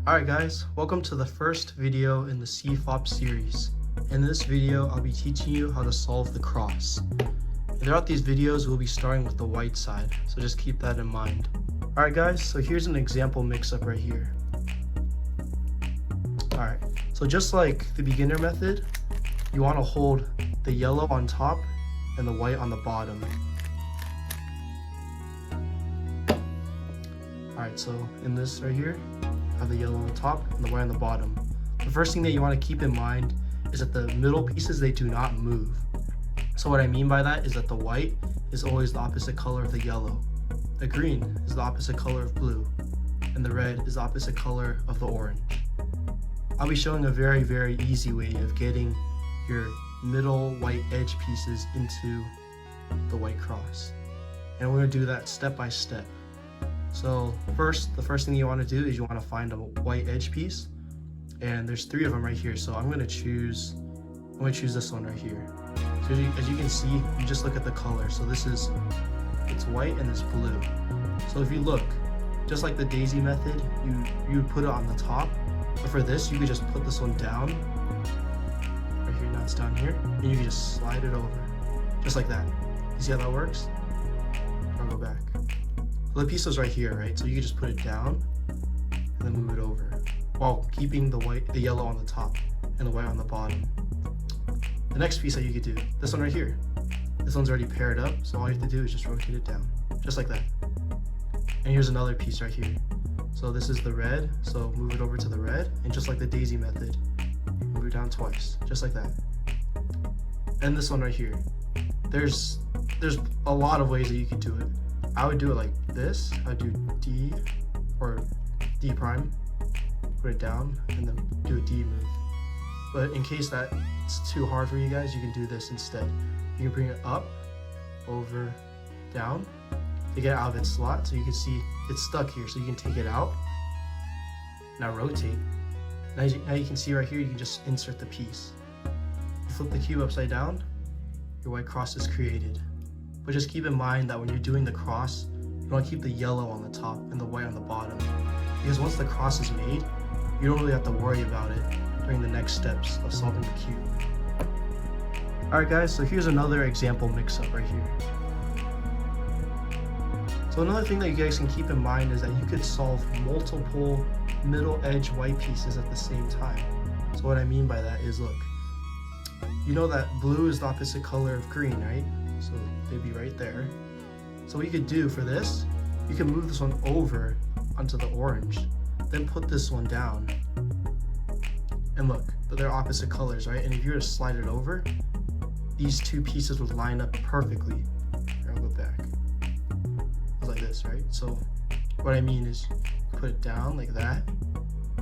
Alright guys, welcome to the first video in the CFOP series. In this video, I'll be teaching you how to solve the cross. And throughout these videos, we'll be starting with the white side, so just keep that in mind. Alright guys, so here's an example mix-up right here. Alright, so just like the beginner method, you want to hold the yellow on top and the white on the bottom. Alright, so in this right here, I have the yellow on the top and the white on the bottom. The first thing that you want to keep in mind is that the middle pieces, they do not move. So what I mean by that is that the white is always the opposite color of the yellow. The green is the opposite color of blue. And the red is the opposite color of the orange. I'll be showing a very easy way of getting your middle white edge pieces into the white cross. And we're going to do that step by step. So the first thing you want to do is you want to find a white edge piece, and there's 3 of them right here. So I'm going to choose this one right here. So as you can see, you just look at the color. So it's white and it's blue. So if you look, just like the daisy method, you would put it on the top. But for this, you could just put this one down right here. Now it's down here, and you can just slide it over, just like that. You see how that works? I'll go back. So the piece was right here, right? So you can just put it down and then move it over while keeping the yellow on the top and the white on the bottom. The next piece that you could do, this one right here. This one's already paired up, so all you have to do is just rotate it down, just like that. And here's another piece right here. So this is the red, so move it over to the red, and just like the daisy method, move it down twice, just like that. And this one right here. There's a lot of ways that you could do it. I would do it like this. I would do D or D prime, put it down, and then do a D move. But in case that's too hard for you guys, you can do this instead. You can bring it up, over, down to get it out of its slot. So you can see it's stuck here, so you can take it out. Now rotate. Now you can see right here, you can just insert the piece. You flip the cube upside down, your white cross is created. But just keep in mind that when you're doing the cross, you want to keep the yellow on the top and the white on the bottom. Because once the cross is made, you don't really have to worry about it during the next steps of solving the cube. Alright guys, so here's another example mix-up right here. So another thing that you guys can keep in mind is that you could solve multiple middle edge white pieces at the same time. So what I mean by that is, look, you know that blue is the opposite color of green, right? So they'd be right there. So what you could do for this, you can move this one over onto the orange, then put this one down. And look, they're opposite colors, right? And if you were to slide it over, these 2 pieces would line up perfectly. Here, I'll go back. It's like this, right? So what I mean is put it down like that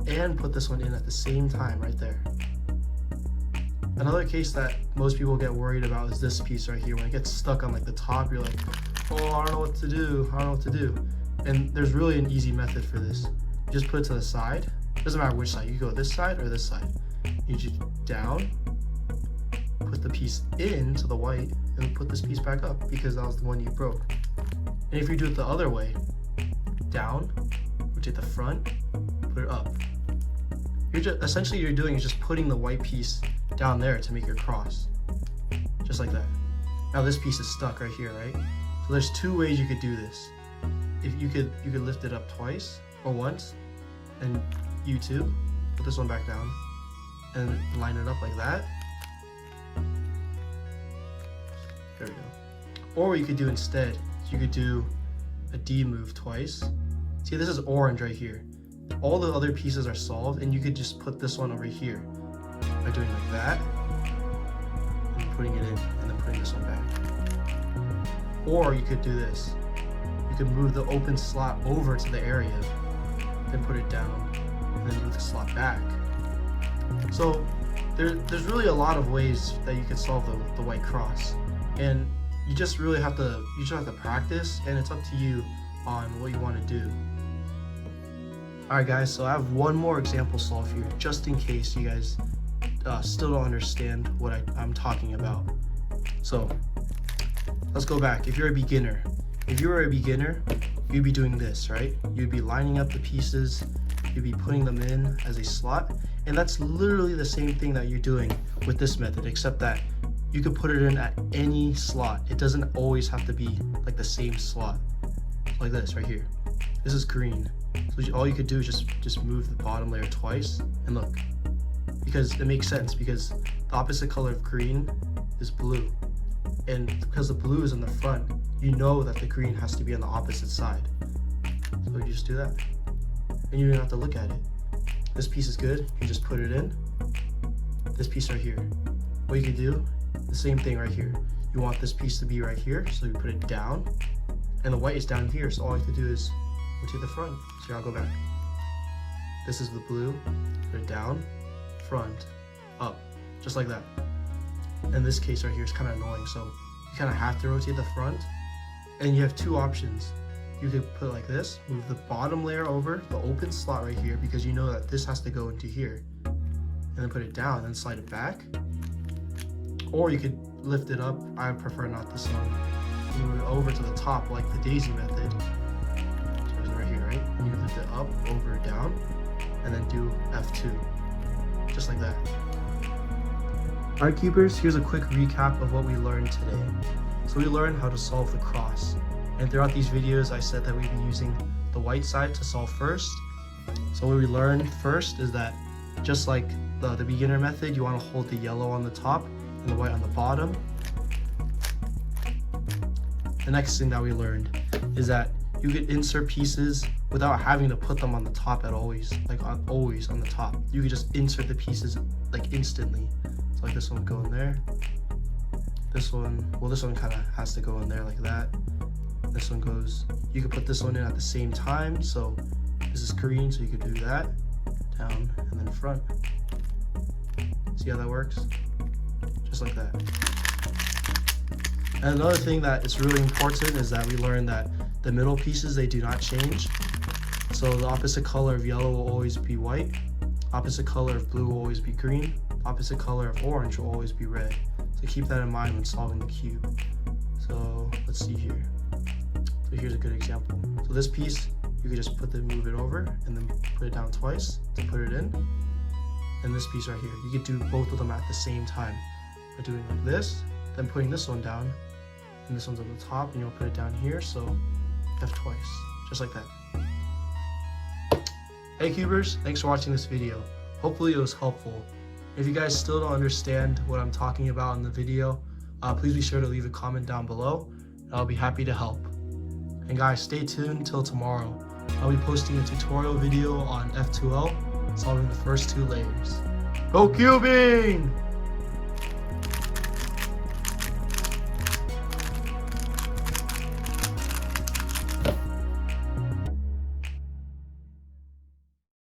and put this one in at the same time right there. Another case that most people get worried about is this piece right here. When it gets stuck on like the top, you're like, oh, I don't know what to do. I don't know what to do. And there's really an easy method for this. You just put it to the side. Doesn't matter which side. You go this side or this side. You just down, put the piece into the white, and put this piece back up because that was the one you broke. And if you do it the other way, down, rotate the front, put it up. Essentially you're doing is just putting the white piece down there to make your cross, just like that. Now this piece is stuck right here, right? So there's 2 ways you could do this. If you could lift it up twice or once, and you too put this one back down and line it up like that. There we go. Or what you could do instead, you could do a D move twice. See, this is orange right here. All the other pieces are solved, and you could just put this one over here by doing like that and putting it in, and then putting this one back. Or you could do this. You could move the open slot over to the area, then put it down, and then move the slot back. So there's really a lot of ways that you could solve the white cross, and you just really have to practice, and it's up to you on what you want to do. Alright guys, so I have one more example solve here, just in case you guys still don't understand what I'm talking about. So let's go back. If you were a beginner, you'd be doing this, right? You'd be lining up the pieces, you'd be putting them in as a slot. And that's literally the same thing that you're doing with this method, except that you could put it in at any slot. It doesn't always have to be like the same slot. Like this right here. This is green. So all you could do is just move the bottom layer twice, and look. Because it makes sense, because the opposite color of green is blue. And because the blue is in the front, you know that the green has to be on the opposite side. So you just do that. And you don't have to look at it. This piece is good, you just put it in. This piece right here. What you can do, the same thing right here. You want this piece to be right here, so you put it down. And the white is down here, so all you have to do is rotate the front. So here, I'll go back. This is the blue, put it down, front, up, just like that. In this case right here, it's kind of annoying, so you kind of have to rotate the front. And you have two options. You could put it like this, move the bottom layer over the open slot right here, because you know that this has to go into here. And then put it down and slide it back. Or you could lift it up. I prefer not this one. Move it over to the top like the daisy method. So it's right here, right? And you can lift it up, over, down, and then do F2. Just like that. Alright cubers, here's a quick recap of what we learned today. So we learned how to solve the cross. And throughout these videos, I said that we'd be using the white side to solve first. So what we learned first is that just like the beginner method, you want to hold the yellow on the top and the white on the bottom. The next thing that we learned is that you could insert pieces without having to put them on the top at always, always on the top. You could just insert the pieces like instantly. So like this one would go in there. This one kind of has to go in there like that. This one goes, you could put this one in at the same time. So this is green, so you could do that, down, and then front. See how that works? Just like that. And another thing that is really important is that we learned that the middle pieces, they do not change. So the opposite color of yellow will always be white. Opposite color of blue will always be green. Opposite color of orange will always be red. So keep that in mind when solving the cube. So let's see here. So here's a good example. So this piece, you could just move it over and then put it down twice to put it in. And this piece right here, you could do both of them at the same time by doing like this, then putting this one down, and this one's on the top, and you'll put it down here. So F twice, just like that. Hey cubers, thanks for watching this video. Hopefully it was helpful. If you guys still don't understand what I'm talking about in the video, please be sure to leave a comment down below, and I'll be happy to help. And guys, stay tuned till tomorrow. I'll be posting a tutorial video on F2L, solving the first two layers. Go cubing!